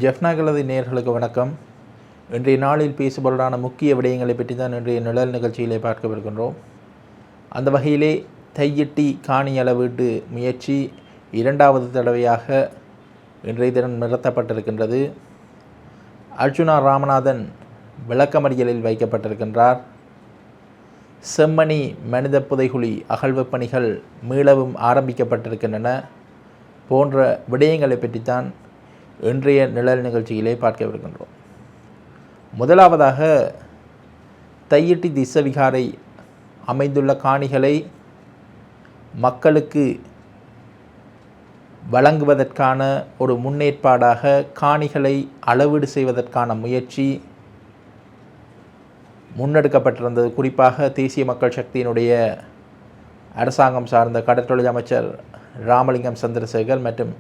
ஜெஃப்னாகளது நேயர்களுக்கு வணக்கம். இன்றைய நாளில் பேசுபொருளான முக்கிய விடயங்களை பற்றி தான் இன்றைய நிழல் நிகழ்ச்சியிலே பார்க்கவிருக்கின்றோம். அந்த வகையிலே தையிட்டி காணி அளவீட்டு முயற்சி இரண்டாவது தடவையாக இன்றைய தினம் நிறுத்தப்பட்டிருக்கின்றது. அர்ஜுனா ராமநாதன் விளக்கமறியலில் வைக்கப்பட்டிருக்கின்றார். செம்மணி மனித புதைகுழி அகழ்வு பணிகள் மீளவும் ஆரம்பிக்கப்பட்டிருக்கின்றன போன்ற விடயங்களை பற்றித்தான் இன்றைய நிழல் நிகழ்ச்சியிலே பார்க்கவிருக்கின்றோம். முதலாவதாக தையிட்டி திஸ்ஸவிகாரை அமைந்துள்ள காணிகளை மக்களுக்கு வழங்குவதற்கான ஒரு முன்னேற்பாடாக காணிகளை அளவீடு செய்வதற்கான முயற்சி முன்னெடுக்கப்பட்டிருந்தது. குறிப்பாக தேசிய மக்கள் சக்தியினுடைய அரசாங்கம் சார்ந்த கடற்றொழில் அமைச்சர் ராமலிங்கம் சந்திரசேகர் மற்றும்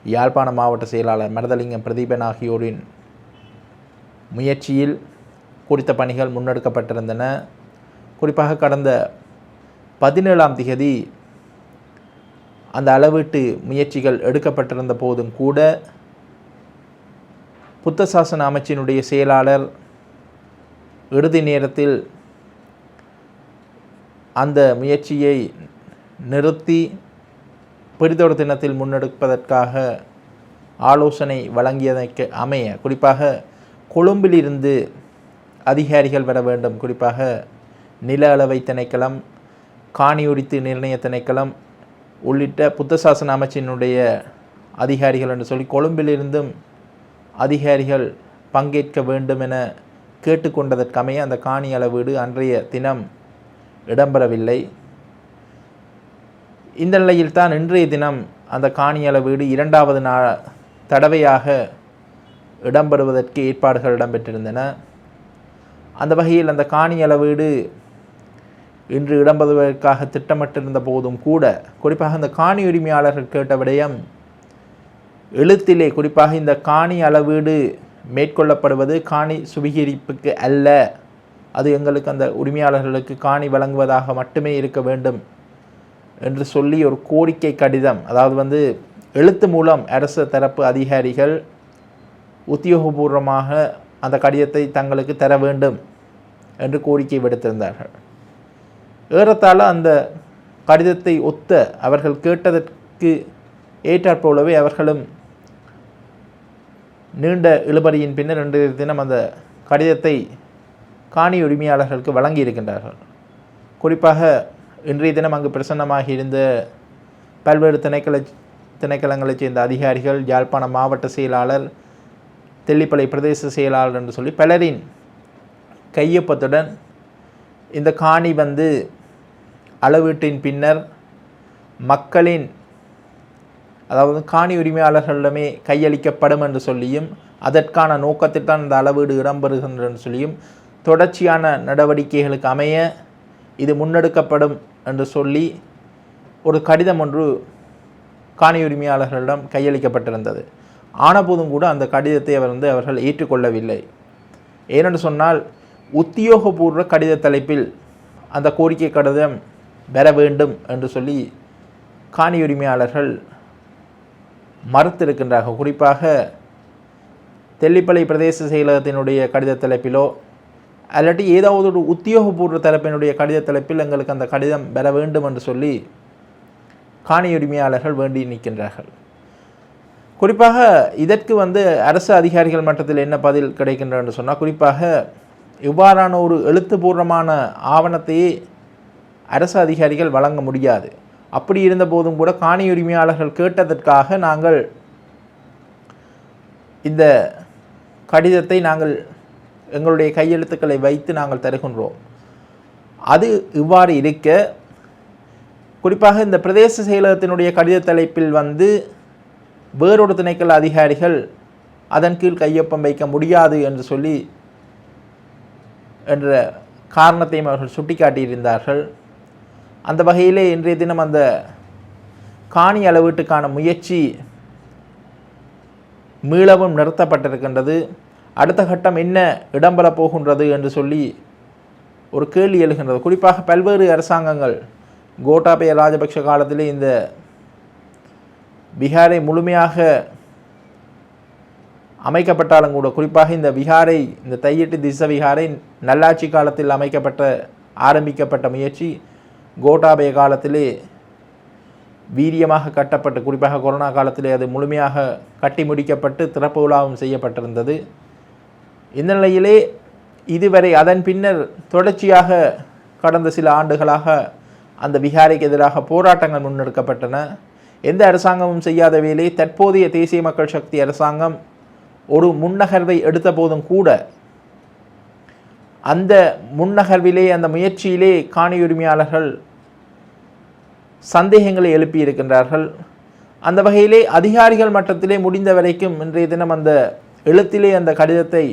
யாழ்ப்பாண மாவட்ட செயலாளர் மருதலிங்கம் பிரதீபன் ஆகியோரின் முயற்சியில் குறித்த பணிகள் முன்னெடுக்கப்பட்டிருந்தன. குறிப்பாக கடந்த 17ஆம் திகதி அந்த அளவீட்டு முயற்சிகள் எடுக்கப்பட்டிருந்த போதும் கூட புத்த சாசன அமைச்சினுடைய செயலாளர் இறுதி நேரத்தில் அந்த முயற்சியை நிறுத்தி பிரிதொரு தினத்தில் முன்னெடுப்பதற்காக ஆலோசனை வழங்கியதற்கு அமைய குறிப்பாக கொழும்பிலிருந்து அதிகாரிகள் வர வேண்டும். குறிப்பாக நில அளவை திணைக்களம், காணி உரித்து நிர்ணய திணைக்களம் உள்ளிட்ட புத்த சாசன அமைச்சினுடைய அதிகாரிகள் என்று சொல்லி கொழும்பிலிருந்தும் அதிகாரிகள் பங்கேற்க வேண்டும் என கேட்டுக்கொண்டதற்கமைய அந்த காணி அளவீடு அன்றைய தினம் இடம்பெறவில்லை. இந்த நிலையில்தான் இன்றைய தினம் அந்த காணி அளவீடு இரண்டாவது தடவையாக இடம்பெறுவதற்கு ஏற்பாடுகள் இடம்பெற்றிருந்தன. அந்த வகையில் அந்த காணி அளவீடு இன்று இடம்பெறுவதற்காக திட்டமிட்டிருந்த போதும் கூட குறிப்பாக இந்த காணி உரிமையாளர்கள் கேட்ட விடயம் எழுத்திலே குறிப்பாக இந்த காணி அளவீடு மேற்கொள்ளப்படுவது காணி சுவீகரிப்புக்கு அல்ல, அது எங்களுக்கு அந்த உரிமையாளர்களுக்கு காணி வழங்குவதாக மட்டுமே இருக்க வேண்டும் என்று சொல்லி ஒரு கோரிக்கை கடிதம், அதாவது எழுத்து மூலம் அரசு தரப்பு அதிகாரிகள் உத்தியோகபூர்வமாக அந்த கடிதத்தை தங்களுக்கு தர வேண்டும் என்று கோரிக்கை விடுத்திருந்தார்கள். ஏறத்தாழ அந்த கடிதத்தை ஒத்த அவர்கள் கேட்டதற்கு ஏற்றாற்போலவே அவர்களும் நீண்ட இழுபறியின் பின்னர் இன்றைய தினம் அந்த கடிதத்தை காணி உரிமையாளர்களுக்கு வழங்கியிருக்கின்றார்கள். குறிப்பாக இன்றைய தினம் அங்கு பிரசன்னமாகி இருந்த பல்வேறு திணைக்களங்களைச் சேர்ந்த அதிகாரிகள், யாழ்ப்பாண மாவட்ட செயலாளர், தெல்லிப்பளை பிரதேச செயலாளர் என்று சொல்லி பலரின் கையொப்பத்துடன் இந்த காணி அளவீட்டின் பின்னர் மக்களின் அதாவது காணி உரிமையாளர்களிடமே கையளிக்கப்படும் என்று சொல்லியும் அதற்கான நோக்கத்தில் தான் இந்த அளவீடு இடம்பெறுகின்றது என்று சொல்லியும் தொடர்ச்சியான நடவடிக்கைகளுக்கு அமைய இது முன்னெடுக்கப்படும் என்று சொல்லி ஒரு கடிதம் ஒன்று காணி உரிமையாளர்களிடம் கையளிக்கப்பட்டிருந்தது. ஆனபோதும் கூட அந்த கடிதத்தை அவர்கள் ஏற்றுக்கொள்ளவில்லை. ஏனென்று சொன்னால் உத்தியோகபூர்வ கடித தலைப்பில் அந்த கோரிக்கை கடிதம் பெற வேண்டும் என்று சொல்லி காணி உரிமையாளர்கள் மறுத்திருக்கின்றார்கள். குறிப்பாக தெல்லிப்பளை பிரதேச செயலகத்தினுடைய கடித தலைப்பிலோ அல்லாட்டி ஏதாவது ஒரு உத்தியோகபூர்வ தரப்பினுடைய கடித தலைப்பில் எங்களுக்கு அந்த கடிதம் பெற வேண்டும் என்று சொல்லி காணி உரிமையாளர்கள் வேண்டி நிற்கின்றார்கள். குறிப்பாக இதற்கு அரசு அதிகாரிகள் மட்டத்தில் என்ன பதில் கிடைக்கின்றது என்று சொன்னால், குறிப்பாக இவ்வாறான ஒரு எழுத்துப்பூர்வமான ஆவணத்தையே அரசு அதிகாரிகள் வழங்க முடியாது. அப்படி இருந்த போதும் கூட காணி உரிமையாளர்கள் கேட்டதற்காக நாங்கள் இந்த கடிதத்தை நாங்கள் எங்களுடைய கையெழுத்துக்களை வைத்து நாங்கள் தருகின்றோம். அது இவ்வாறு இருக்க குறிப்பாக இந்த பிரதேச செயலகத்தினுடைய கடித தலைப்பில் வேறொரு திணைக்கள அதிகாரிகள் அதன் கீழ் கையொப்பம் வைக்க முடியாது என்று சொல்லி என்ற காரணத்தையும் அவர்கள் சுட்டிக்காட்டியிருந்தார்கள். அந்த வகையிலே இன்றைய தினம் அந்த காணி அளவீட்டுக்கான முயற்சி மீளவும் நிறுத்தப்பட்டிருக்கின்றது. அடுத்த கட்டம் என்ன இடம்பெறப் போகின்றது என்று சொல்லி ஒரு கேள்வி எழுகின்றது. குறிப்பாக பல்வேறு அரசாங்கங்கள் கோட்டாபய ராஜபக்ஷ காலத்திலே இந்த பீகாரை முழுமையாக அமைக்கப்பட்டாலும் கூட, குறிப்பாக இந்த விகாரை, இந்த தையிட்டு திஸ்ஸ விகாரை நல்லாட்சி காலத்தில் ஆரம்பிக்கப்பட்ட முயற்சி கோட்டாபய காலத்திலே வீரியமாக கட்டப்பட்டு, குறிப்பாக கொரோனா காலத்திலே அது முழுமையாக கட்டி முடிக்கப்பட்டு திறப்பு விழாவும் செய்யப்பட்டிருந்தது. இந்த நிலையிலே இதுவரை அதன் பின்னர் தொடர்ச்சியாக கடந்த சில ஆண்டுகளாக அந்த விகாரைக்கு எதிராக போராட்டங்கள் முன்னெடுக்கப்பட்டன. எந்த அரசாங்கமும் செய்யாத வேலை தற்போதைய தேசிய மக்கள் சக்தி அரசாங்கம் ஒரு முன்னகர்வை எடுத்த போதும் கூட அந்த முன்னகர்விலே, அந்த முயற்சியிலே காணி உரிமையாளர்கள் சந்தேகங்களை எழுப்பியிருக்கின்றார்கள். அந்த வகையிலே அதிகாரிகள் மட்டத்திலே முடிந்த வரைக்கும் இன்றைய தினம் அந்த எழுத்திலே அந்த கடிதத்தை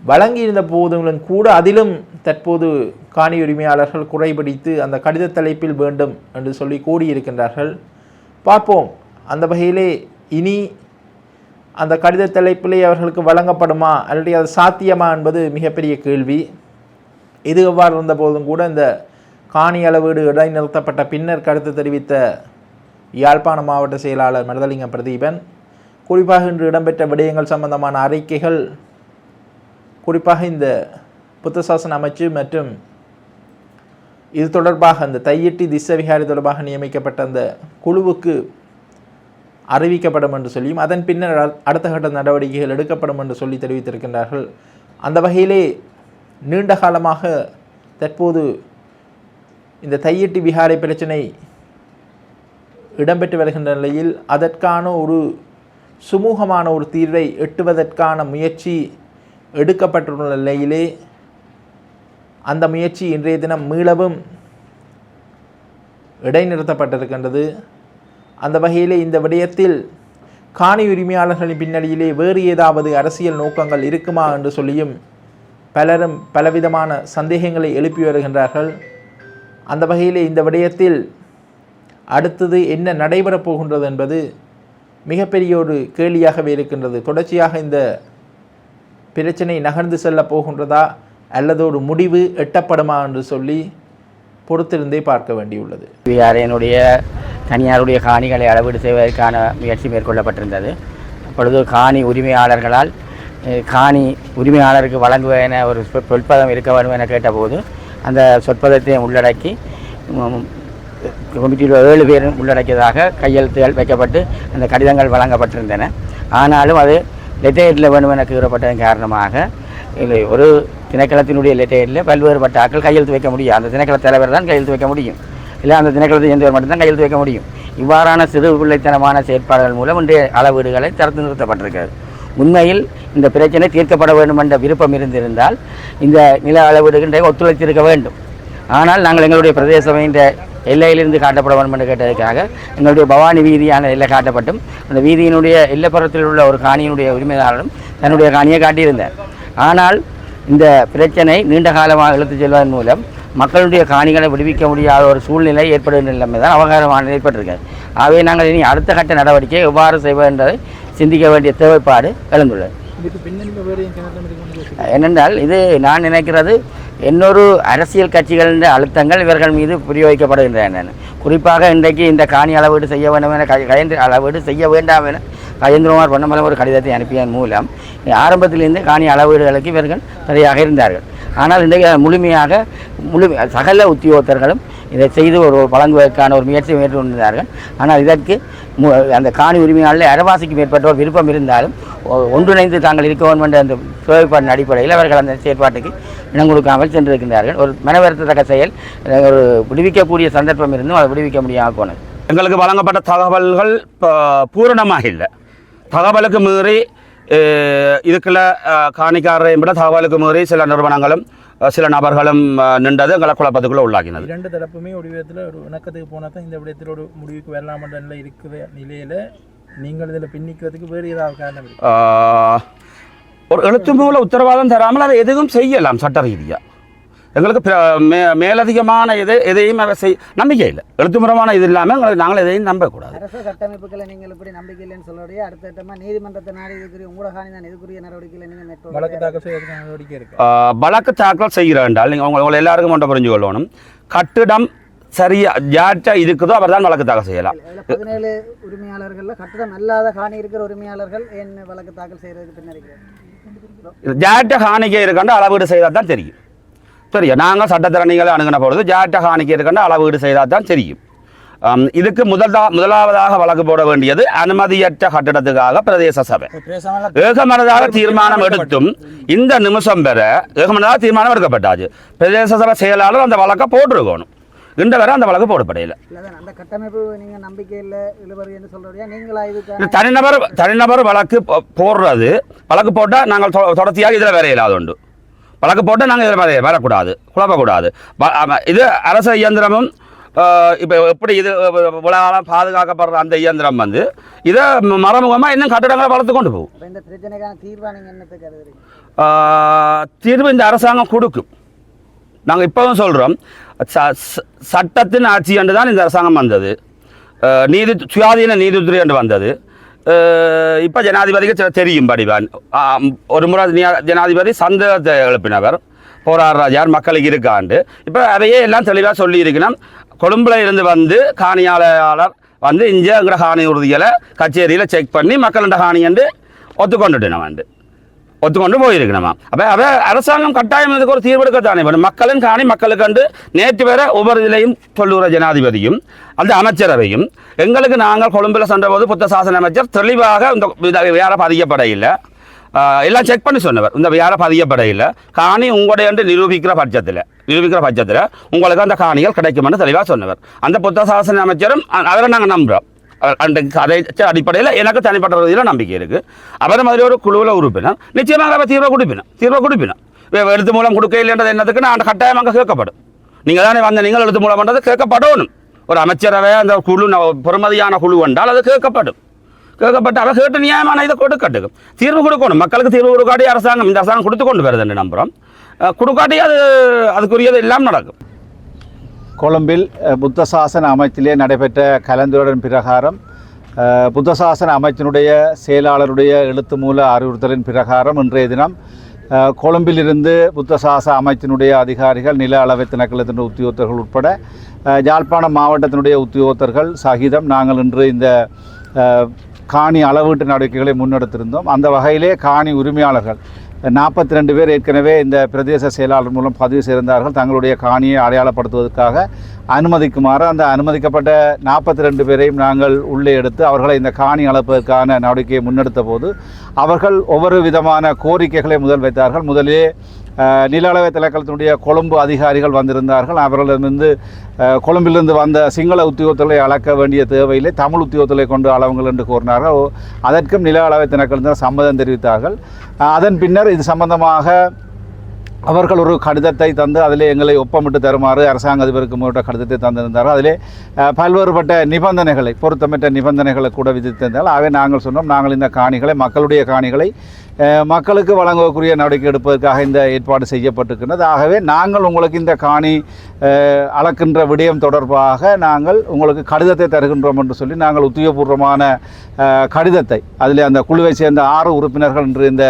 வழங்கியிருந்த போதும் கூட அதிலும் தற்போது காணி உரிமையாளர்கள் குறைபிடித்து அந்த கடித தலைப்பில் வேண்டும் என்று சொல்லி கூறியிருக்கின்றார்கள். பார்ப்போம் அந்த வகையிலே இனி அந்த கடித தலைப்பிலே அவர்களுக்கு வழங்கப்படுமா அல்லது அது சாத்தியமா என்பது மிகப்பெரிய கேள்வி. இது எவ்வாறு இருந்த போதும் கூட இந்த காணி அளவீடு இடைநிறுத்தப்பட்ட பின்னர் கருத்து தெரிவித்த யாழ்ப்பாண மாவட்ட செயலாளர் மருதலிங்கம் பிரதீபன், குறிப்பாக இன்று இடம்பெற்ற விடயங்கள் சம்பந்தமான அறிக்கைகள், குறிப்பாக இந்த புத்தசாசன அமைச்சு மற்றும் இது தொடர்பாக அந்த தையிட்டி திஸ்ஸ விகாரி தொடர்பாக நியமிக்கப்பட்ட அந்த குழுவுக்கு அறிவிக்கப்படும் என்று சொல்லியும் அதன் பின்னர் அடுத்த கட்ட நடவடிக்கைகள் எடுக்கப்படும் என்று சொல்லி தெரிவித்திருக்கின்றார்கள். அந்த வகையிலே நீண்ட காலமாக தற்போது இந்த தையிட்டி விகாரை பிரச்சனை இடம்பெற்று வருகின்ற நிலையில் அதற்கான ஒரு சுமூகமான ஒரு தீர்வை எட்டுவதற்கான முயற்சி எடுக்கப்பட்டுள்ள நிலையிலே அந்த முயற்சி இன்றைய தினம் மீளவும் இடைநிறுத்தப்பட்டிருக்கின்றது. அந்த வகையிலே இந்த விடயத்தில் காணி உரிமையாளர்களின் பின்னணியிலே வேறு ஏதாவது அரசியல் நோக்கங்கள் இருக்குமா என்று சொல்லியும் பலரும் பலவிதமான சந்தேகங்களை எழுப்பி வருகின்றார்கள். அந்த வகையிலே இந்த விடயத்தில் அடுத்தது என்ன நடைபெறப் போகின்றது என்பது மிகப்பெரிய ஒரு கேள்வியாகவே இருக்கின்றது. தொடர்ச்சியாக இந்த பிரச்சனை நகர்ந்து செல்ல போகின்றதா அல்லது ஒரு முடிவு எட்டப்படுமா என்று சொல்லி பொறுத்திருந்தே பார்க்க வேண்டியுள்ளது. என்னுடைய தனியாருடைய காணிகளை அளவீடு செய்வதற்கான முயற்சி மேற்கொள்ளப்பட்டிருந்தது. அப்பொழுது காணி உரிமையாளர்களால் காணி உரிமையாளருக்கு வழங்குவதென ஒரு சொற்பதம் இருக்க வேண்டும் என கேட்டபோது அந்த சொற்பதத்தை உள்ளடக்கி கமிட்டியில் 7 பேர் உள்ளடக்கியதாக கையெழுத்துகள் வைக்கப்பட்டு அந்த கடிதங்கள் வழங்கப்பட்டிருந்தன. ஆனாலும் அது லெட்டேரில் வேண்டும் என கூறப்பட்டதன் காரணமாக இல்லை, ஒரு திணைக்களத்தினுடைய லெட்டேரில் பல்வேறுபட்ட ஆட்கள் கையெழுத்து வைக்க முடியும். அந்த திணைக்கள தலைவர் தான் கையெழுத்து வைக்க முடியும், இல்லை அந்த திணைக்களத்தை சேர்ந்தவர் மட்டும்தான் கையெழுத்து வைக்க முடியும். இவ்வாறான சிறு பிள்ளைத்தனமான செயற்பாடுகள் மூலம் இன்றைய அளவீடுகளை தடுத்து நிறுத்தப்பட்டிருக்கிறது. உண்மையில் இந்த பிரச்சனை தீர்க்கப்பட வேண்டும் என்ற விருப்பம் இருந்திருந்தால் இந்த நில அளவீடுகின்ற ஒத்துழைத்திருக்க வேண்டும். ஆனால் நாங்கள் எங்களுடைய பிரதேச சபையின் எல்லையிலிருந்து காட்டப்பட வேண்டும் என்று கேட்டதற்காக எங்களுடைய பவானி வீதியான எல்லை காட்டப்பட்டும் அந்த வீதியினுடைய எல்லைப்புறத்தில் உள்ள ஒரு காணியினுடைய உரிமையாளரும் தன்னுடைய காணியை காட்டியிருந்தார். ஆனால் இந்த பிரச்சனை நீண்ட காலமாக இழுத்துச் செல்வதன் மூலம் மக்களுடைய காணிகளை விடுவிக்க முடியாத ஒரு சூழ்நிலை ஏற்படுகின்ற நிலைமை தான் அவகாரமான ஏற்பட்டிருக்கிறது. ஆகவே நாங்கள் இனி அடுத்த கட்ட நடவடிக்கை எவ்வாறு செய்வது என்பதை சிந்திக்க வேண்டிய தேவைப்பாடு எழுந்துள்ளது. என்னென்றால் இது நான் நினைக்கிறது இன்னொரு அரசியல் கட்சிகளின் அழுத்தங்கள் இவர்கள் மீது பிரயோகிக்கப்படுகின்றன. குறிப்பாக இன்றைக்கு இந்த காணி அளவீடு செய்ய வேண்டும் என அளவீடு செய்ய வேண்டாம் என கஜேந்திரகுமார் பொன்னம்பலம் ஒரு கடிதத்தை அனுப்பியதன் மூலம் ஆரம்பத்திலிருந்து காணி அளவீடுகளுக்கு இவர்கள் சரியாக இருந்தார்கள். ஆனால் இன்றைக்கு சகல உத்தியோகத்தர்களும் இதை செய்து ஒரு வழங்குவதற்கான ஒரு முயற்சி மேற்கொண்டிருந்தார்கள். ஆனால் இதற்கு அந்த காணி உரிமையாளர்கள் அரைவாசிக்கு மேற்பட்டோர் விருப்பம் இருந்தாலும் ஒன்றிணைந்து தாங்கள் இருக்க வேண்டும் என்ற அந்த தேவைப்பாட்டின் அடிப்படையில் அவர்கள் அந்த செயற்பாட்டுக்கு இடம் கொடுக்காமல் சென்றிருக்கின்றார்கள். ஒரு மனவருத்தத்தக்க செயல், ஒரு விடுவிக்கக்கூடிய சந்தர்ப்பம் இருந்தும் அதை விடுவிக்க முடியாமல் போனது. எங்களுக்கு வழங்கப்பட்ட தகவல்கள் பூரணமாக இல்லை. தகவலுக்கு மீறி இதுக்குள்ள காணிக்காரரை விட தகவலுக்கு மீறி சில நிறுவனங்களும் சில நபர்களும் நின்றது எங்களை குழப்பத்துக்குள்ள உள்ளாக்கினது. 2 தரப்புமே ஒரு விதத்தில் ஒரு இணக்கத்துக்கு போனால் தான் இந்த விடயத்தில் ஒரு முடிவுக்கு வரலாம் என்ற நிலை இருக்கிற நிலையில் நீங்கள் இதில் பின்னிக்கிறதுக்கு வேறு ஏதாவது காரணம் ஒரு எழுத்து மூல உத்தரவாதம் தராமல் அதை எதுவும் செய்யலாம் சட்ட ரீதியாக. எங்களுக்கு மேலதிகமான எதையும் நம்பிக்கை இல்லை. எழுத்துமுறமான இது இல்லாமல் நாங்கள் எதையும் நம்பக்கூடாது. அரசு கட்டமைப்புகளை நீங்கள் இப்படி நம்பிக்கை இல்லைன்னு சொல்லுடைய அடுத்த கட்டமாக நீதிமன்றத்தை நாடி இதுக்குரிய ஊடகாணி தான் இதுக்குரிய நடவடிக்கைகளை நீங்கள் மேற்கொள்ள வழக்கு தாக்கல் செய்வதற்கு நடவடிக்கை இருக்கு. வழக்கு தாக்கல் செய்கிற என்றால் நீங்கள் உங்களை எல்லாருக்கும் ஒன்றை புரிஞ்சு கொள்ளணும். கட்டிடம் சரியா யார்கிட்ட இருக்குதோ அவர் தான் வழக்கு தாக்கல் செய்யலாம். 17 உரிமையாளர்கள் கட்டடம் அல்லாத காணி இருக்கிற உரிமையாளர்கள் என்ன வழக்கு தாக்கல் செய்யறதுக்கு பின்னாடி யார்கிட்ட காணிக்கை இருக்காண்டு அளவீடு செய்தால் தான் தெரியும். சரியா, நாங்கள் சட்டத்திறனிகளை அணுகின பொழுது யார்கிட்ட காணிக்கை இருக்காண்டு அளவீடு செய்தால் தான் தெரியும். இதுக்கு முதலாவதாக வழக்கு போட வேண்டியது அனுமதியற்ற கட்டிடத்துக்காக பிரதேச சபை ஏகமனதாக தீர்மானம் எடுத்தும் இந்த நிமிஷம் பெற ஏகமனதாக தீர்மானம் எடுக்கப்பட்டாச்சு. பிரதேச சபை செயலாளர் அந்த வழக்கை போட்டிருக்கணும். இன்ற வரை அந்த வழக்கு போடப்படையில. அந்த கட்டமைப்பு நீங்க நம்பிக்கை இல்லை இழுவரி என்று சொல்றீங்க. நீங்களா இதுக்கு தனிநபர் வழக்கு போடுறது வழக்கு போட்டால் நாங்கள் தொடர்ச்சியாக இதில் வேற இல்லாத உண்டு. வழக்கு போட்டால் நாங்கள் இதில் வரக்கூடாது, குழப்பக்கூடாது. இது அரச இயந்திரமும் இப்போ எப்படி இது உலகாலம் பாதுகாக்கப்படுற அந்த இயந்திரம் வந்து இதை மறைமுகமாக இன்னும் கட்டிடங்களை வளர்த்து கொண்டு போகும். இந்த பிரச்சனைக்கான தீர்வா நீங்கள் என்னத்தை கருதுறீங்க? தீர்வு இந்த அரசாங்கம் கொடுக்கும். நாங்கள் இப்போவும் சொல்கிறோம், சட்டத்தின் ஆட்சி என்று தான் இந்த அரசாங்கம் வந்தது. சுயாதீன நீதித்துறை என்று வந்தது. இப்போ ஜனாதிபதிக்கு தெரியும் படிவான். ஒரு முறை ஜனாதிபதி சந்தேகத்தை எழுப்பினவர், போராடுறார் மக்களுக்கு இருக்காண்டு. இப்போ அதையே எல்லாம் தெளிவாக சொல்லி இருக்கணும். கொழும்புல இருந்து வந்து காணியாளர் வந்து இங்கேங்கிற காணி உறுதிகளை கச்சேரியில் செக் பண்ணி மக்கள்கிட்ட காணி என்று ஒத்துக்கொண்டு போயிருக்கணுமா. அப்போ அரசாங்கம் கட்டாயம் இதுக்கு ஒரு தீர்வெடுக்கத்தானே வேணும். மக்களின் காணி மக்களுக்கு நேற்று வேற ஒவ்வொரு இதிலையும் சொல்லுகிற ஜனாதிபதியும் அந்த அமைச்சரவையும் எங்களுக்கு நாங்கள் கொழும்பில் சென்ற போது புத்த சாசன அமைச்சர் தெளிவாக இந்த வேற பதியப்பட இல்லை, எல்லாம் செக் பண்ணி சொன்னவர். இந்த வேற பதியப்பட இல்லை, காணி உங்களுடைய என்று நிரூபிக்கிற பட்சத்தில் உங்களுக்கு அந்த காணிகள் கிடைக்கும்னு தெளிவாக சொன்னவர். அந்த புத்த சாசன அமைச்சரும் அவரை நாங்கள் நம்புகிறோம். அதை அடிப்படையில் எனக்கு தனிப்பட்ட ரீதியில் நம்பிக்கை இருக்குது. அவரை மாதிரி ஒரு குழுவில் உறுப்பினர் நிச்சயமாக அவர் தீர்வு கொடுப்பினோம். எழுத்து மூலம் கொடுக்க இல்லைன்றது என்னதுக்கு நான் கட்டாயம் அங்கே கேட்கப்படும். நீங்கள் தானே வந்த நீங்கள் எழுத்து மூலம் பண்ணுறது கேட்கப்படணும். ஒரு அமைச்சரவை அந்த குழு பெருமதியான குழு வந்தால் அது கேட்கப்பட்டு அவர் கேட்டு நியாயமான இதை கொடுக்கட்டும், தீர்வு கொடுக்கணும். மக்களுக்கு தீர்வு கொடுக்காட்டி இந்த அரசாங்கம் கொடுத்து கொண்டு வருது என்று நம்புகிறோம். கொடுக்காட்டி அதுக்குரியது எல்லாம் நடக்கும். கொழும்பில் புத்த சாசன அமைச்சிலே நடைபெற்ற கலந்துரையாடலின் பிரகாரம் புத்த சாசன அமைச்சினுடைய செயலாளருடைய எழுத்து மூல அறிவுறுத்தலின் பிரகாரம் இன்றைய தினம் கொழும்பிலிருந்து புத்த சாசன அமைச்சினுடைய அதிகாரிகள், நில அளவை திணைக்களத்தின் உத்தியோகத்தர்கள் உட்பட யாழ்ப்பாணம் மாவட்டத்தினுடைய உத்தியோகத்தர்கள் சகிதம் நாங்கள் இன்று இந்த காணி அளவீட்டு நடவடிக்கைகளை முன்னெடுத்திருந்தோம். அந்த வகையிலே காணி உரிமையாளர்கள் 42 பேர் ஏற்கனவே இந்த பிரதேச செயலாளர் மூலம் பதிவு செய்திருந்தார்கள். தங்களுடைய காணியை அடையாளப்படுத்துவதற்காக அனுமதிக்குமாறு அந்த அனுமதிக்கப்பட்ட 42 பேரையும் நாங்கள் உள்ளே எடுத்து அவர்களை இந்த காணி அளப்பதற்கான நடவடிக்கையை முன்னெடுத்த போது அவர்கள் ஒவ்வொரு விதமான கோரிக்கைகளை வைத்தார்கள். முதலே நில அளவை திணைக்களத்தினுடைய கொழும்பு அதிகாரிகள் வந்திருந்தார்கள். அவர்களிடமிருந்து கொழும்பிலிருந்து வந்த சிங்கள உத்தியோகத்தர்களை அளக்க வேண்டிய தேவையில்லை, தமிழ் உத்தியோகத்தர்களை கொண்டு அளவுங்கள் என்று கோரினார்கள். அதற்கும் நில அளவை திணைக்களத்தினர் சம்மதம் தெரிவித்தார்கள். அதன் பின்னர் இது சம்பந்தமாக அவர்கள் ஒரு கடிதத்தை தந்து அதிலே எங்களை ஒப்பமிட்டு தருமாறு அரசாங்க அதிபருக்கு முன்னிட்ட கடிதத்தை தந்திருந்தார்கள். அதிலே பல்வேறுபட்ட நிபந்தனைகளை, பொருத்தமற்ற நிபந்தனைகளை கூட விதித்திருந்தால். ஆகவே நாங்கள் சொன்னோம், நாங்கள் இந்த காணிகளை, மக்களுடைய காணிகளை மக்களுக்கு வழங்கக்கூடிய நடவடிக்கை எடுப்பதற்காக இந்த ஏற்பாடு செய்யப்பட்டிருக்கின்றது. ஆகவே நாங்கள் உங்களுக்கு இந்த காணி அளக்கின்ற விடயம் தொடர்பாக நாங்கள் உங்களுக்கு கடிதத்தை தருகின்றோம் என்று சொல்லி நாங்கள் உத்தியோகபூர்வமான கடிதத்தை, அதில் அந்த குழுவை சேர்ந்த 6 உறுப்பினர்கள் என்று இந்த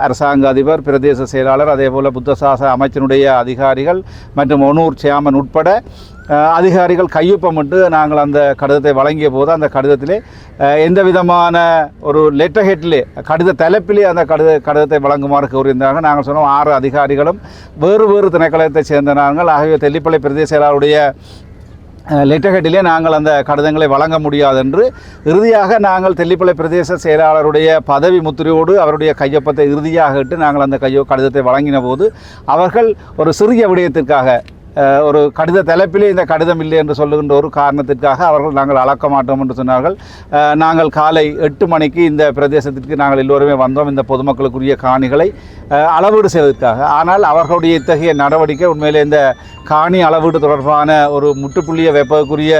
அரசாங்க அதிபர், பிரதேச செயலாளர், அதே போல் புத்தசாசன அமைச்சினுடைய அதிகாரிகள் மற்றும் ஒனூர் சேர்மன் உட்பட அதிகாரிகள் கையொப்பமிட்டு நாங்கள் அந்த கடிதத்தை வழங்கிய போது அந்த கடிதத்திலே எந்த விதமான ஒரு லெட்டர் ஹெட்டிலே கடித தலைப்பிலே அந்த கடிதத்தை வழங்குமாறு கூறியிருந்தார்கள். நாங்கள் சொன்னோம் 6 அதிகாரிகளும் வேறு திணைக்களத்தை சேர்ந்த நாங்கள். ஆகவே தெல்லிப்பளை பிரதேச செயலாளருடைய லெட்டர் ஹெட்டிலே நாங்கள் அந்த கடிதங்களை வழங்க முடியாது என்று இறுதியாக நாங்கள் தெல்லிப்பளை பிரதேச செயலாளருடைய பதவி முத்திரையோடு அவருடைய கையொப்பத்தை இறுதியாக இட்டு நாங்கள் அந்த கடிதத்தை வழங்கின போது அவர்கள் ஒரு சிறிய விடயத்திற்காக, ஒரு கடித தலைப்பிலே இந்த கடிதம் இல்லை என்று சொல்லுகின்ற ஒரு காரணத்திற்காக அவர்கள் நாங்கள் அளக்க மாட்டோம் என்று சொன்னார்கள். நாங்கள் காலை 8 மணிக்கு இந்த பிரதேசத்திற்கு நாங்கள் எல்லோருமே வந்தோம் இந்த பொதுமக்களுக்குரிய காணிகளை அளவீடு செய்வதற்காக. ஆனால் அவர்களுடைய இத்தகைய நடவடிக்கை உண்மையிலே இந்த காணி அளவீடு தொடர்பான ஒரு முற்றுப்புள்ளியை வைப்பதற்குரிய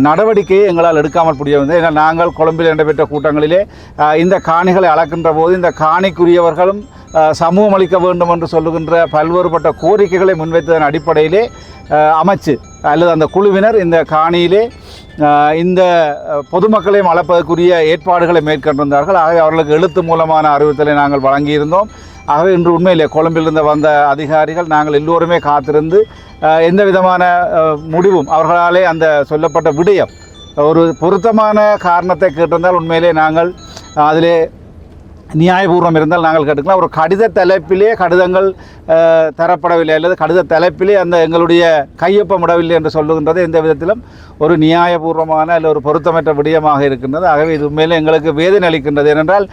நடவடிக்கையை எங்களால் எடுக்காமல் முடியவில்லை. ஏன்னா நாங்கள் கொழும்பில் நடைபெற்ற கூட்டங்களிலே இந்த காணிகளை அளக்கின்ற போது இந்த காணிக்குரியவர்களும் சமூகம் அளிக்க வேண்டும் என்று சொல்லுகின்ற பல்வேறுபட்ட கோரிக்கைகளை முன்வைத்ததன் அடிப்படையிலே அமைச்சு அல்லது அந்த குழுவினர் இந்த காணியிலே இந்த பொதுமக்களையும் அளப்பதற்குரிய ஏற்பாடுகளை மேற்கொண்டிருந்தார்கள். ஆகவே அவர்களுக்கு எழுத்து மூலமான அறிவுறுத்தலை நாங்கள் வழங்கியிருந்தோம். ஆகவே இன்று உண்மையிலே கொழும்பிலிருந்து வந்த அதிகாரிகள் நாங்கள் எல்லோருமே காத்திருந்து எந்த விதமான முடிவும் அவர்களாலே அந்த சொல்லப்பட்ட விடயம் ஒரு பொருத்தமான காரணத்தை கேட்டிருந்தால் உண்மையிலே நாங்கள் அதிலே நியாயபூர்வம் இருந்தால் நாங்கள் கேட்டுக்கலாம். ஒரு கடித தலைப்பிலே கடிதங்கள் தரப்படவில்லை அல்லது கடித தலைப்பிலே அந்த எங்களுடைய கையொப்பமிடவில்லை என்று சொல்லுகின்றது எந்த விதத்திலும் ஒரு நியாயபூர்வமான அல்ல ஒரு பொருத்தமற்ற விடயமாக இருக்கின்றது. ஆகவே இது உண்மையிலே எங்களுக்கு வேதனை அளிக்கின்றது. ஏனென்றால்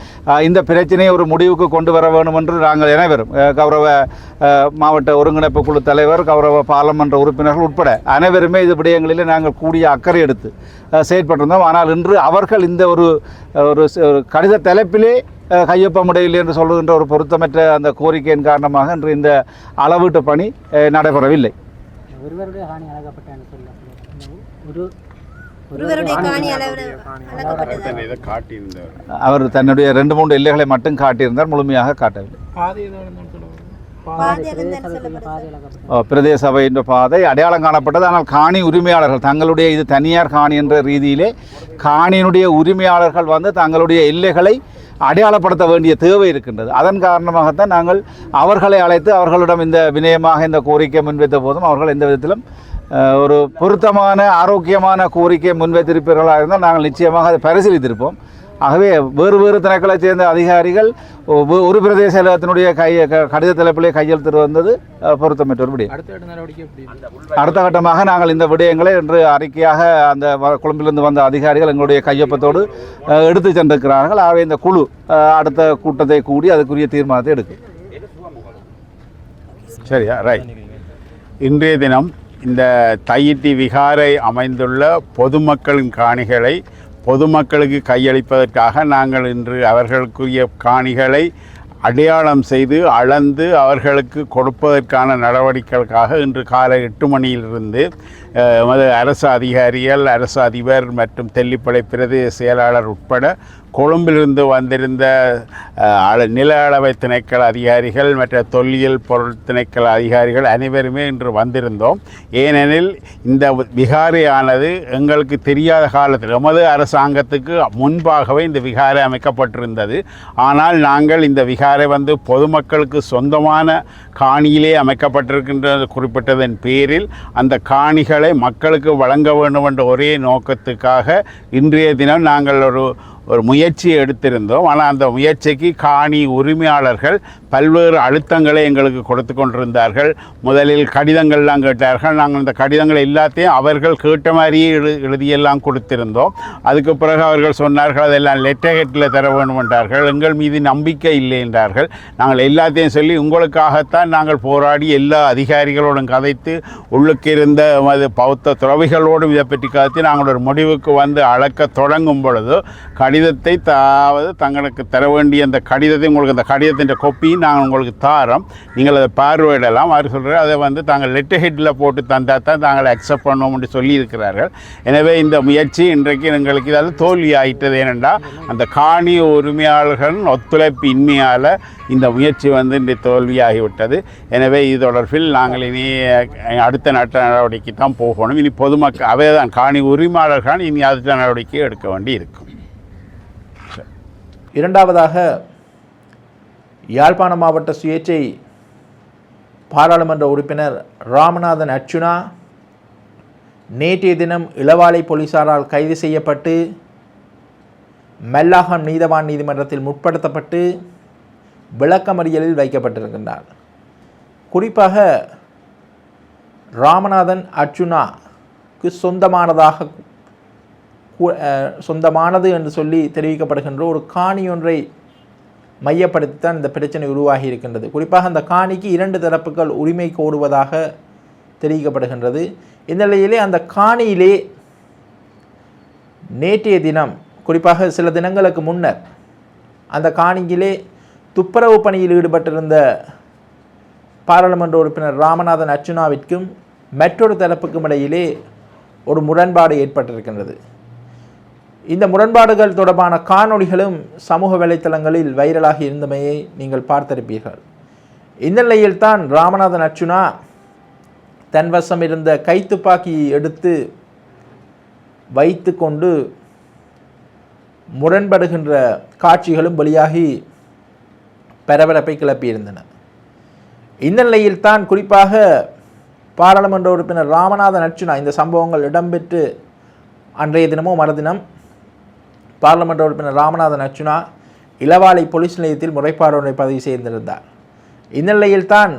இந்த பிரச்சனையை ஒரு முடிவுக்கு கொண்டு வர வேண்டும் என்று நாங்கள் அனைவரும் கௌரவ மாவட்ட ஒருங்கிணைப்பு குழு தலைவர், கௌரவ பாராளுமன்ற உறுப்பினர்கள் உட்பட அனைவருமே இது விடயங்களிலே நாங்கள் கூடிய அக்கறை எடுத்து செயற்பட்டிருந்தோம். ஆனால் இன்று அவர்கள் இந்த ஒரு கடித தலைப்பிலே கையொப்பமிடையில்லை என்று சொல்லுகின்ற ஒரு பொருத்தமற்ற அந்த கோரிக்கையின் காரணமாக இன்று இந்த அளவீட்டு பணி நடைபெறவில்லை. ஒருவருடைய காணி அளக்கப்பட்ட அவர் தன்னுடைய 2-3 எல்லைகளை மட்டும் காட்டியிருந்தார், முழுமையாக காட்டவில்லை. பிரதேச சபையின் பாதை அடையாளம் காணப்பட்டது. ஆனால் காணி உரிமையாளர்கள் தங்களுடைய இது தனியார் காணி என்ற ரீதியிலே காணியினுடைய உரிமையாளர்கள் வந்து தங்களுடைய எல்லைகளை அடையாளப்படுத்த வேண்டிய தேவை இருக்கின்றது. அதன் காரணமாகத்தான் நாங்கள் அவர்களை அழைத்து அவர்களிடம் இந்த வினயமாக இந்த கோரிக்கை முன்வைத்த போதும் அவர்கள் எந்த விதத்திலும் ஒரு பொருத்தமான ஆரோக்கியமான கோரிக்கை முன்வைத்திருப்பீர்களாக இருந்தால் நாங்கள் நிச்சயமாக அதை பரிசீலித்திருப்போம். ஆகவே வேறு திணைக்களைச் சேர்ந்த அதிகாரிகள் ஒரு பிரதேச செயலகத்தினுடைய கடித தலைப்பிலே கையெழுத்து வந்தது பொருத்தமற்ற ஒரு விடயம். அடுத்த கட்டமாக நாங்கள் இந்த விடயங்களை இன்று அறிக்கையாக அந்த கொழும்பிலிருந்து வந்த அதிகாரிகள் எங்களுடைய கையொப்பத்தோடு எடுத்து சென்றிருக்கிறார்கள். ஆகவே இந்த குழு அடுத்த கூட்டத்தை கூடி அதுக்குரிய தீர்மானத்தை எடுக்கும். சரியா? ரைட். இன்றைய தினம் இந்த தையிட்டி விகாரை அமைந்துள்ள பொதுமக்களின் காணிகளை பொதுமக்களுக்கு கையளிப்பதற்காக நாங்கள் இன்று அவர்களுக்குரிய காணிகளை அடையாளம் செய்து அளந்து அவர்களுக்கு கொடுப்பதற்கான நடவடிக்கைகளுக்காக இன்று காலை 8 மணியிலிருந்து அரசு அதிகாரிகள், அரசு அதிபர் மற்றும் தெல்லிப்பளை பிரதேச செயலாளர் உட்பட கொழும்பிலிருந்து வந்திருந்த நில அளவை திணைக்கள அதிகாரிகள் மற்ற தொல்லியல் பொருள் திணைக்கள அதிகாரிகள் அனைவருமே இன்று வந்திருந்தோம். ஏனெனில் இந்த விகாரையானது எங்களுக்கு தெரியாத காலத்தில் எமது அரசாங்கத்துக்கு முன்பாகவே இந்த விகாரை அமைக்கப்பட்டிருந்தது. ஆனால் நாங்கள் இந்த விகாரை வந்து பொதுமக்களுக்கு சொந்தமான காணியிலே அமைக்கப்பட்டிருக்கின்றது குறிப்பிட்டதன் பேரில் அந்த காணிகளை மக்களுக்கு வழங்க வேண்டும் என்ற ஒரே நோக்கத்துக்காக இன்றைய தினம் நாங்கள் ஒரு முயற்சியை எடுத்திருந்தோம். ஆனால் அந்த முயற்சிக்கு காணி உரிமையாளர்கள் பல்வேறு அழுத்தங்களை எங்களுக்கு கொடுத்து கொண்டிருந்தார்கள். முதலில் கடிதங்கள்லாம் கேட்டார்கள். நாங்கள் இந்த கடிதங்கள் எல்லாத்தையும் அவர்கள் கேட்ட மாதிரியே எழுதியெல்லாம் கொடுத்திருந்தோம். அதுக்கு பிறகு அவர்கள் சொன்னார்கள் அதெல்லாம் லெட்டர் ஹெட்டில் தர வேண்டும் என்றார்கள். எங்கள் மீது நம்பிக்கை இல்லை என்றார்கள். நாங்கள் எல்லாத்தையும் சொல்லி உங்களுக்காகத்தான் நாங்கள் போராடி எல்லா அதிகாரிகளோடும் கதைத்து உள்ளுக்கு இருந்த பௌத்த துறவிகளோடும் இதை பற்றி கதைத்து நாங்கள் ஒரு முடிவுக்கு வந்து அளக்க தொடங்கும் பொழுது கடிதத்தை தங்களுக்கு தர வேண்டிய அந்த கடிதத்தை உங்களுக்கு அந்த கடிதத்தின் கொப்பி நாங்கள் உங்களுக்கு தாரோம், நீங்கள் அதை பார்வையிடலாம். அவர் சொல்கிறார் அதை வந்து தாங்கள் லெட்டர் ஹெட்டில் போட்டு தந்தால் தான் தாங்கள் அக்செப்ட் பண்ணோம் என்று சொல்லியிருக்கிறார்கள். எனவே இந்த முயற்சி இன்றைக்கு எங்களுக்கு இதாவது தோல்வி ஆகிட்டது. ஏனென்றால் அந்த காணி உரிமையாளர்களின் ஒத்துழைப்பு இன்மையால் இந்த முயற்சி வந்து இன்றைய தோல்வியாகிவிட்டது. எனவே இது தொடர்பில் நாங்கள் இனி அடுத்த நடவடிக்கை தான் போகணும். இனி பொதுமக்கள் அவை தான் காணி உரிமையாளர்கள் இனி அடுத்த நடவடிக்கை எடுக்க வேண்டி இருக்கும். இரண்டாவதாக யாழ்ப்பாண மாவட்ட சுயேட்சை பாராளுமன்ற உறுப்பினர் ராமநாதன் அர்ச்சுனா நேற்றைய தினம் இளவாலை போலீசாரால் கைது செய்யப்பட்டு மெல்லாகம் நீதவான் நீதிமன்றத்தில் முற்படுத்தப்பட்டு விளக்கமறியலில் வைக்கப்பட்டிருக்கின்றார். குறிப்பாக ராமநாதன் அர்ச்சுனாக்கு சொந்தமானது என்று சொல்லி தெரிவிக்கப்படுகின்ற ஒரு காணி ஒன்றை மையப்படுத்தித்தான் இந்த பிரச்சனை உருவாகி இருக்கின்றது. குறிப்பாக அந்த காணிக்கு 2 தரப்புகள் உரிமை கோருவதாக தெரிவிக்கப்படுகின்றது. இந்த நிலையிலே அந்த காணியிலே நேற்றைய தினம் குறிப்பாக சில தினங்களுக்கு முன்னர் அந்த காணியிலே துப்புரவு பணியில் ஈடுபட்டிருந்த பாராளுமன்ற உறுப்பினர் ராமநாதன் அர்ச்சுனாவிற்கும் மற்றொரு தரப்புக்கும் இடையிலே ஒரு முரண்பாடு ஏற்பட்டிருக்கின்றது. இந்த முரண்பாடுகள் தொடர்பான காணொளிகளும் சமூக வலைத்தளங்களில் வைரலாகி இருந்தமையை நீங்கள் பார்த்திருப்பீர்கள். இந்த நிலையில்தான் ராமநாதன் அர்ச்சுனா தன்வசம் இருந்த கைத்துப்பாக்கியை எடுத்து வைத்து கொண்டு முரண்படுகின்ற காட்சிகளும் வெளியாகி பரபரப்பை கிளப்பியிருந்தன. இந்த நிலையில்தான் குறிப்பாக பாராளுமன்ற உறுப்பினர் ராமநாதன் அர்ச்சுனா இந்த சம்பவங்கள் இடம்பெற்று அன்றைய தினமோ மறுதினம் பாராளுமன்ற உறுப்பினர் ராமநாதன் அர்ச்சுனா இளவாலை போலீஸ் நிலையத்தில் முறைப்பாடு ஒன்றை பதிவு செய்திருந்தார். இந்த நிலையில்தான்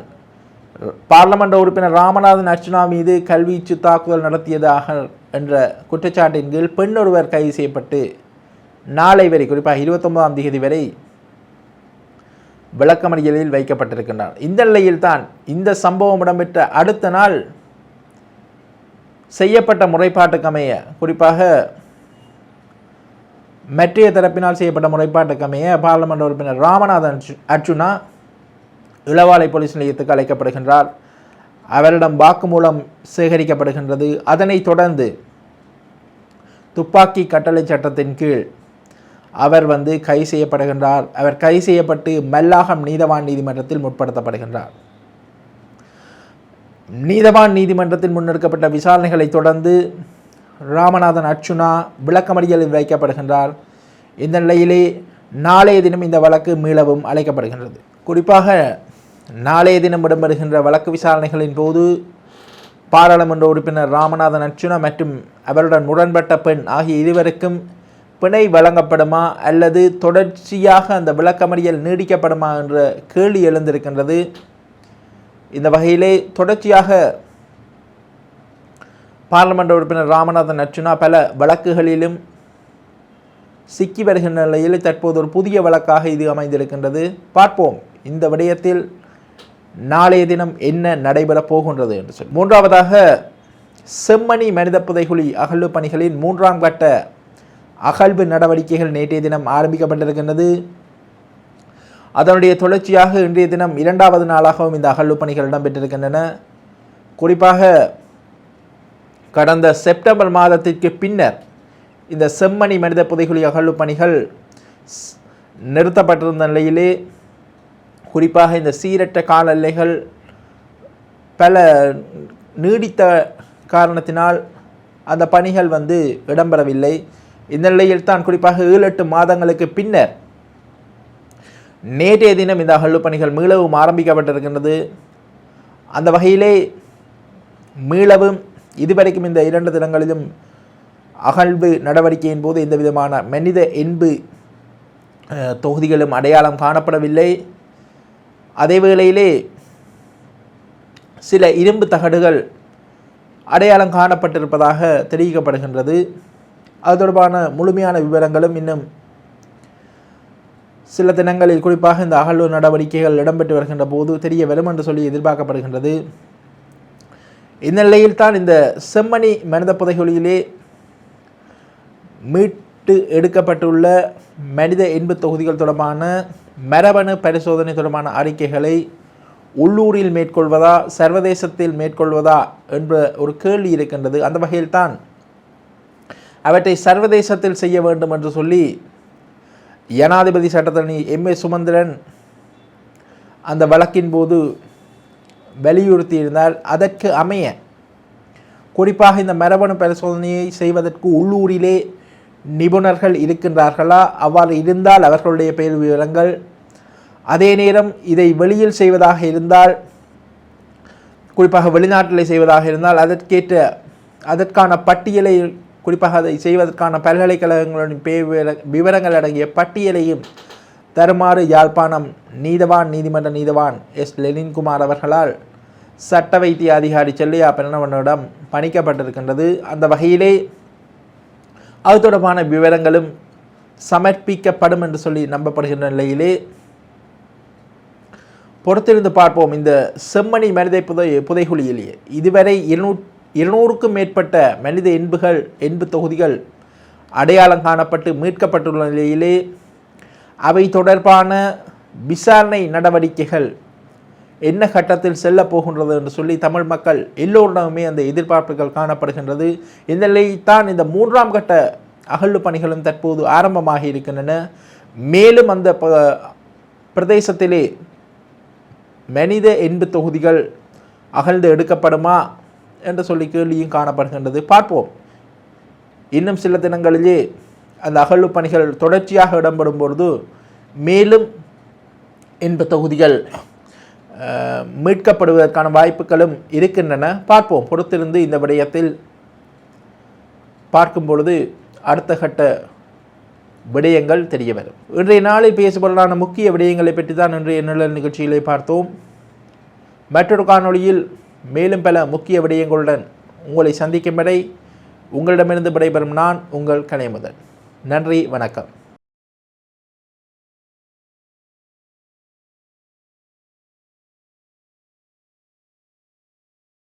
பாராளுமன்ற உறுப்பினர் ராமநாதன் அர்ச்சுனா மீது கல்வீச்சு தாக்குதல் நடத்தியதாக என்ற குற்றச்சாட்டின் கீழ் பெண் ஒருவர் கைது செய்யப்பட்டு நாளை வரை குறிப்பாக 29ஆம் தேதி வரை விளக்கமறியலில் வைக்கப்பட்டிருக்கின்றார். இந்த நிலையில்தான் இந்த சம்பவம் இடம்பெற்ற அடுத்த நாள் செய்யப்பட்ட முறைப்பாட்டுக்கமைய குறிப்பாக மற்றைய தரப்பினால் செய்யப்பட்ட முறைப்பாட்டுக்கமைய பாராளுமன்ற உறுப்பினர் ராமநாதன் அர்ச்சுனா இளவாலை போலீஸ் நிலையத்துக்கு அழைக்கப்படுகின்றார். அவரிடம் வாக்குமூலம் சேகரிக்கப்படுகின்றது. அதனைத் தொடர்ந்து துப்பாக்கி கட்டளை சட்டத்தின் கீழ் அவர் கைது செய்யப்படுகின்றார். அவர் கைது செய்யப்பட்டு மல்லாகம் நீதவான் நீதிமன்றத்தில் முற்படுத்தப்படுகின்றார். நீதவான் நீதிமன்றத்தில் முன்னெடுக்கப்பட்ட விசாரணைகளை தொடர்ந்து ராமநாதன் அர்ச்சுனா விளக்கமறியலில் வைக்கப்படுகின்றார். இந்த நிலையிலே நாளைய தினம் இந்த வழக்கு மீளவும் அழைக்கப்படுகின்றது. குறிப்பாக நாளைய தினம் இடம்பெறுகின்ற வழக்கு விசாரணைகளின் போது பாராளுமன்ற உறுப்பினர் ராமநாதன் அர்ச்சுனா மற்றும் அவருடன் முரண்பட்ட பெண் ஆகிய இருவருக்கும் பிணை வழங்கப்படுமா அல்லது தொடர்ச்சியாக அந்த விளக்கமறியல் நீடிக்கப்படுமா என்ற கேள்வி எழுந்திருக்கின்றது. இந்த வகையிலே தொடர்ச்சியாக பாராளுமன்ற உறுப்பினர் ராமநாதன் அர்ச்சுனா பல வழக்குகளிலும் சிக்கி வருகின்ற நிலையில் தற்போது ஒரு புதிய வழக்காக இது அமைந்திருக்கின்றது. பார்ப்போம் இந்த விடயத்தில் நாளைய தினம் என்ன நடைபெறப் போகின்றது என்று சொல்லி. மூன்றாவதாக செம்மணி மனித புதைகுழி அகழ்வு பணிகளின் 3ஆம் கட்ட அகழ்வு நடவடிக்கைகள் நேற்றைய தினம் ஆரம்பிக்கப்பட்டிருக்கின்றது. அதனுடைய தொடர்ச்சியாக இன்றைய தினம் 2வது நாளாகவும் இந்த அகழ்வு பணிகள் இடம்பெற்றிருக்கின்றன. குறிப்பாக கடந்த செப்டம்பர் மாதத்திற்கு பின்னர் இந்த செம்மணி மனித புதைகுழி அகழ்வு பணிகள் நிறுத்தப்பட்டிருந்த நிலையிலே குறிப்பாக இந்த சீரற்ற கால எல்லைகள் பல நீடித்த காரணத்தினால் அந்த பணிகள் இடம்பெறவில்லை. இந்த நிலையில் தான் குறிப்பாக 7-8 மாதங்களுக்கு பின்னர் நேற்றைய தினம் இந்த அகழ்வு பணிகள் மீளவும் ஆரம்பிக்கப்பட்டிருக்கின்றது. அந்த வகையிலே மீளவும் இதுவரைக்கும் இந்த 2 தினங்களிலும் அகழ்வு நடவடிக்கையின் போது எந்த விதமான மனித எண்பு தொகுதிகளும் அடையாளம் காணப்படவில்லை. அதே வேளையிலே சில இரும்பு தகடுகள் அடையாளம் காணப்பட்டிருப்பதாக தெரிவிக்கப்படுகின்றது. அது தொடர்பான முழுமையான விவரங்களும் இன்னும் சில தினங்களில் குறிப்பாக இந்த அகழ்வு நடவடிக்கைகள் இடம்பெற்று வருகின்ற போது தெரிய வரும் என்று சொல்லி எதிர்பார்க்கப்படுகின்றது. இந்த நிலையில்தான் இந்த செம்மணி மனித புதைகுழியிலே மீட்டு எடுக்கப்பட்டுள்ள மனித எண்பு தொகுதிகள் தொடர்பான மரபணு பரிசோதனை தொடர்பான அறிக்கைகளை உள்ளூரில் மேற்கொள்வதா சர்வதேசத்தில் மேற்கொள்வதா என்ற ஒரு கேள்வி இருக்கின்றது. அந்த வகையில்தான் அவற்றை சர்வதேசத்தில் செய்ய வேண்டும் என்று சொல்லி ஜனாதிபதி சட்டத்தரணி M.A. சுமந்திரன் அந்த வழக்கின் போது வலியுறுத்தியிருந்தார். அதற்கு அமைய குறிப்பாக இந்த மரபணு பரிசோதனையை செய்வதற்கு உள்ளூரிலே நிபுணர்கள் இருக்கின்றார்களா, அவ்வாறு இருந்தால் அவர்களுடைய பெயர் விவரங்கள், அதே நேரம் இதை வெளியில் செய்வதாக இருந்தால் குறிப்பாக வெளிநாட்டில் செய்வதாக இருந்தால் அதற்கான பட்டியலை குறிப்பாக அதை செய்வதற்கான பல்கலைக்கழகங்களின் விவரங்கள் அடங்கிய பட்டியலையும் தருமாறு யாழ்ப்பாணம் நீதவான் நீதிமன்ற நீதவான் S. லெனின்குமார் அவர்களால் சட்ட வைத்திய அதிகாரி செல்லையா பிரணவனிடம் பணிக்கப்பட்டிருக்கின்றது. அந்த வகையிலே அது தொடர்பான விவரங்களும் சமர்ப்பிக்கப்படும் என்று சொல்லி நம்பப்படுகின்ற நிலையிலே பொறுத்திருந்து பார்ப்போம். இந்த செம்மணி மனித புதைகுழியிலேயே இதுவரை 200க்கும் மேற்பட்ட மனித எண்பு தொகுதிகள் அடையாளம் காணப்பட்டு மீட்கப்பட்டுள்ள நிலையிலே அவை தொடர்பான விசாரணை நடவடிக்கைகள் என்ன கட்டத்தில் செல்ல போகின்றது என்று சொல்லி தமிழ் மக்கள் எல்லோரிடமுமே அந்த எதிர்பார்ப்புகள் காணப்படுகின்றது. இந்த நிலையில்தான் இந்த 3ஆம் கட்ட அகழ்வு பணிகளும் தற்போது ஆரம்பமாகி இருக்கின்றன. மேலும் அந்த பிரதேசத்திலே மனித எண்பு தொகுதிகள் அகழ்ந்து எடுக்கப்படுமா என்று சொல்லி கேள்வியும் காணப்படுகின்றது. பார்ப்போம். இன்னும் சில தினங்களிலே அந்த அகழ்வு பணிகள் தொடர்ச்சியாக இடம்பெறும் பொழுது மேலும் என்ப தொகுதிகள் மீட்கப்படுவதற்கான வாய்ப்புகளும் இருக்கின்றன. பார்ப்போம், பொறுத்திருந்து இந்த விடயத்தில் பார்க்கும் பொழுது அடுத்த கட்ட விடயங்கள் தெரிய வரும். இன்றைய நாளில் பேசப்படலான முக்கிய விடயங்களை பற்றி தான் இன்றைய நிழல் நிகழ்ச்சிகளை பார்த்தோம். மற்றொரு காணொளியில் மேலும் பல முக்கிய விடயங்களுடன் உங்களை சந்திக்கும் வரை உங்களிடமிருந்து விடைபெறும் நான் உங்கள் கலைமுதன். நன்றி, வணக்கம்.